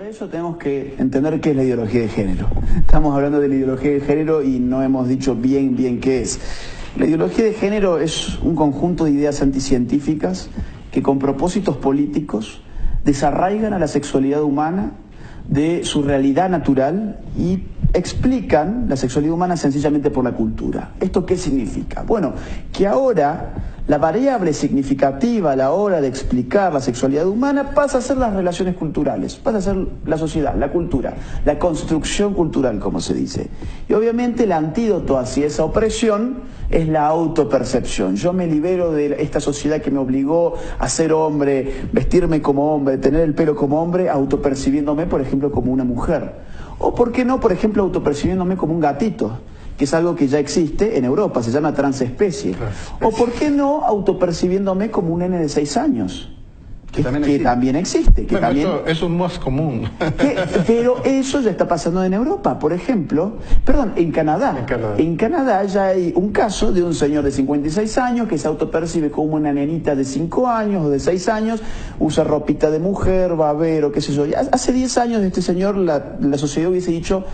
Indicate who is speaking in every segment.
Speaker 1: Para eso tenemos que entender qué es la ideología de género. Estamos hablando de la ideología de género y no hemos dicho bien qué es. La ideología de género es un conjunto de ideas anticientíficas que con propósitos políticos desarraigan a la sexualidad humana de su realidad natural y explican la sexualidad humana sencillamente por la cultura. ¿Esto qué significa? Bueno, que ahora la variable significativa a la hora de explicar la sexualidad humana pasa a ser las relaciones culturales, pasa a ser la sociedad, la cultura, la construcción cultural, como se dice. Y obviamente el antídoto hacia esa opresión es la autopercepción. Yo me libero de esta sociedad que me obligó a ser hombre, vestirme como hombre, tener el pelo como hombre, autopercibiéndome, por ejemplo, como una mujer. O, ¿por qué no, por ejemplo, autopercibiéndome como un gatito? Que es algo que ya existe en Europa, se llama transespecie. O ¿por qué no autopercibiéndome como un nene de 6 años? Que también existe.
Speaker 2: Eso es más común.
Speaker 1: Pero eso ya está pasando en Europa, por ejemplo, en Canadá. En Canadá ya hay un caso de un señor de 56 años que se autopercibe como una nenita de 5 años o de 6 años, usa ropita de mujer, babero, qué sé yo. Hace 10 años este señor, la sociedad hubiese dicho: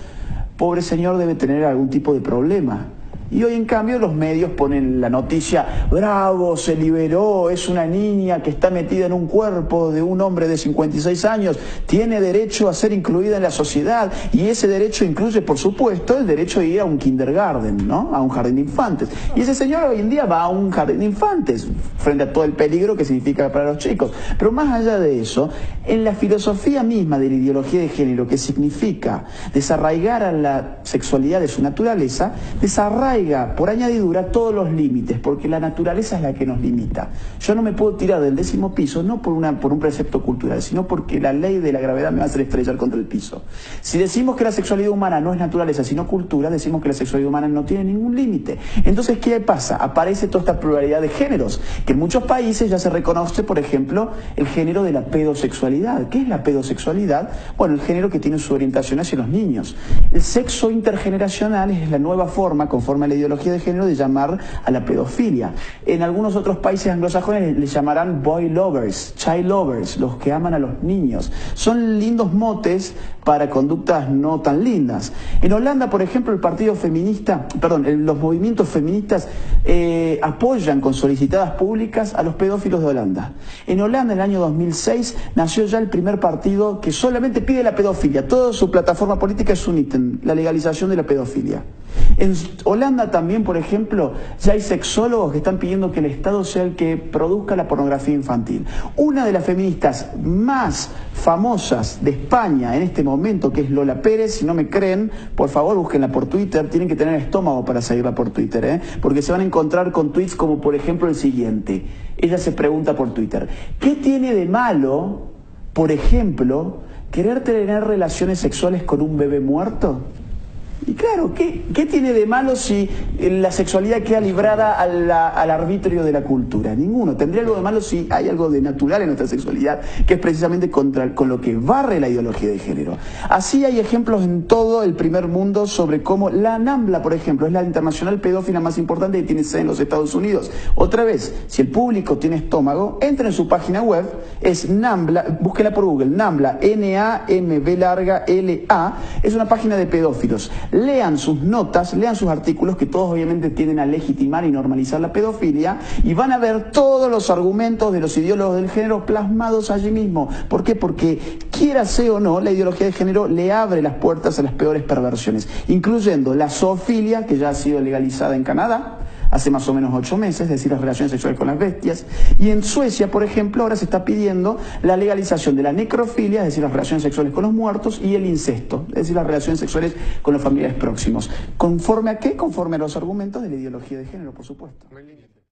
Speaker 1: pobre señor, debe tener algún tipo de problema. Y hoy, en cambio, los medios ponen la noticia: bravo, se liberó, es una niña que está metida en un cuerpo de un hombre de 56 años, tiene derecho a ser incluida en la sociedad, y ese derecho incluye, por supuesto, el derecho de ir a un kindergarten, ¿no? A un jardín de infantes. Y ese señor hoy en día va a un jardín de infantes, frente a todo el peligro que significa para los chicos. Pero más allá de eso, en la filosofía misma de la ideología de género, que significa desarraigar a la sexualidad de su naturaleza, desarraiga por añadidura todos los límites, porque la naturaleza es la que nos limita. Yo no me puedo tirar del 10º piso, no por un precepto cultural, sino porque la ley de la gravedad me va a hacer estrellar contra el piso. Si decimos que la sexualidad humana no es naturaleza, sino cultura, decimos que la sexualidad humana no tiene ningún límite. Entonces, ¿qué pasa? Aparece toda esta pluralidad de géneros, que en muchos países ya se reconoce, por ejemplo, el género de la pedosexualidad. ¿Qué es la pedosexualidad? Bueno, el género que tiene su orientación hacia los niños. El sexo intergeneracional es la nueva forma, conforme a la ideología de género, de llamar a la pedofilia. En algunos otros países anglosajones les llamarán boy lovers, child lovers, los que aman a los niños. Son lindos motes para conductas no tan lindas. En Holanda, por ejemplo, los movimientos feministas apoyan con solicitadas públicas a los pedófilos de Holanda. En Holanda, en el año 2006, nació ya el primer partido que solamente pide la pedofilia. Toda su plataforma política es un ítem: la legalización de la pedofilia. En Holanda también, por ejemplo, ya hay sexólogos que están pidiendo que el Estado sea el que produzca la pornografía infantil. Una de las feministas más famosas de España en este momento, que es Lola Pérez, si no me creen, por favor búsquenla por Twitter. Tienen que tener estómago para seguirla por Twitter, porque se van a encontrar con tweets como, por ejemplo, el siguiente. Ella se pregunta por Twitter: ¿qué tiene de malo, por ejemplo, querer tener relaciones sexuales con un bebé muerto? Y claro, ¿qué tiene de malo si la sexualidad queda librada al arbitrio de la cultura? Ninguno. Tendría algo de malo si hay algo de natural en nuestra sexualidad, que es precisamente con lo que barre la ideología de género. Así hay ejemplos en todo el primer mundo sobre cómo la NAMBLA, por ejemplo, es la internacional pedófila más importante que tiene sede en los Estados Unidos. Otra vez, si el público tiene estómago, entra en su página web, es NAMBLA, búsquela por Google, NAMBLA, NAMBLA, es una página de pedófilos. Lean sus notas, lean sus artículos, que todos obviamente tienden a legitimar y normalizar la pedofilia, y van a ver todos los argumentos de los ideólogos del género plasmados allí mismo. ¿Por qué? Porque, quiera sea o no, la ideología de género le abre las puertas a las peores perversiones, incluyendo la zoofilia, que ya ha sido legalizada en Canadá hace más o menos 8 meses, es decir, las relaciones sexuales con las bestias. Y en Suecia, por ejemplo, ahora se está pidiendo la legalización de la necrofilia, es decir, las relaciones sexuales con los muertos, y el incesto, es decir, las relaciones sexuales con los familiares próximos. ¿Conforme a qué? Conforme a los argumentos de la ideología de género, por supuesto.